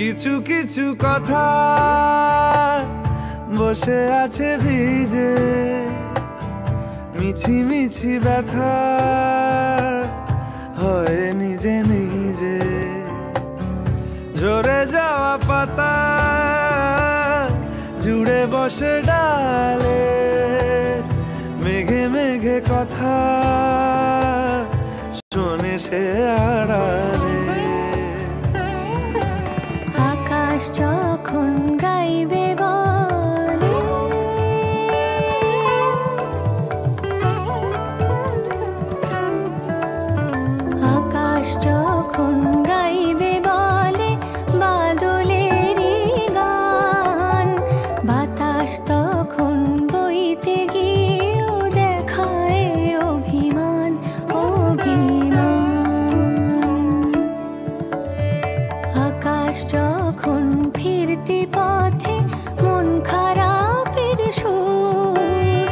কিছু কিছু কথা বসে আছে ভিজে, মিছি মিছি ব্যথা হয় নিজে নিজে। ঝরে যাওয়া পাতা জুড়ে বসে ডালে, মেঘে মেঘে কথা শোনে সে আড়ালে। আকাশ যখন গাইবে বলে, আকাশ যখন গাইবে বলে বাদলেরই গান, বাতাস তখন বইতে গিয়েও দেখায় অভিমান অভিমান। আকাশ যখন ফিরতি পথে মন খারাপের সুর,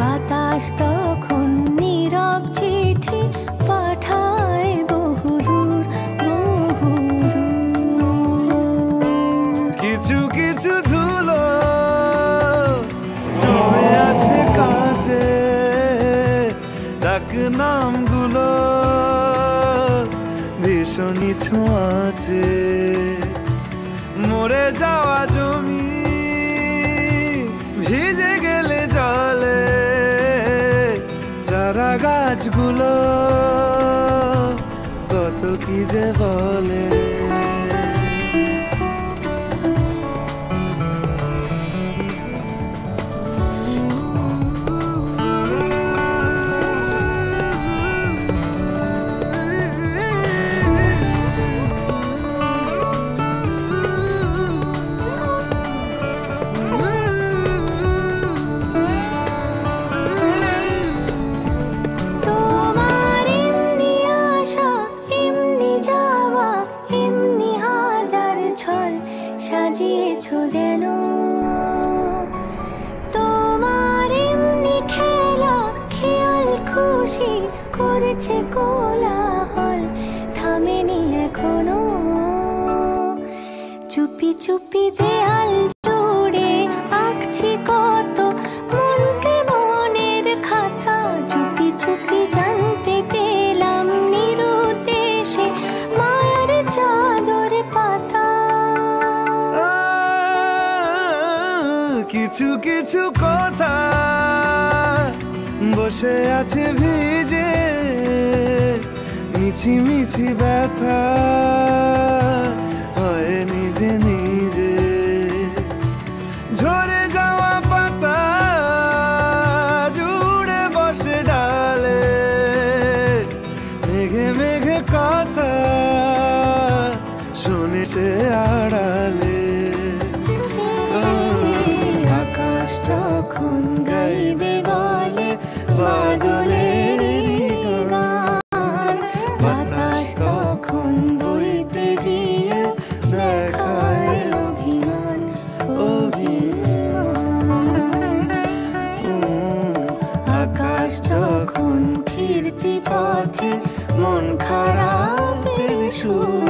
বাতাস তখন নীরব চিঠি পাঠায় বহুদূর বহুদূর। কিছু কিছু ধুলো জমে আছে কাছে, ডাক নামগুলো ভীষণই ছোঁয়াচে। মরে যাওয়া জমি ভিজে গেলে জলে, চারা গাছগুলো কত কি যে বলে। সাজিয়েছো যেন তোমার এমনি খেলা, খেয়াল খুশি করেছে কোলাহল, থামেনি এখনো। চুপি চুপি দেয়াল জুড়ে আঁকছি কত মনকে মনের খাতা, চুপি চুপি জানতে পেলাম নিরুদ্দেশে মায়ের চাদর পাতা। কিছু কিছু কথা বসে আছে ভিজে, মিছি মিছি ব্যথা হয় নিজে নিজে। ঝরে যাওয়া পাতা জুড়ে বসে ডালে, মেঘে মেঘে কথা শোনে সে আড়ালে। আকাশ যখন গাইবে বলে বাদলেরই গান, বাতাস তখন বইতে গিয়ে দেখায় অভিমান অভিমান। আকাশ যখন ফিরতি পথে মন খারাপের সুর,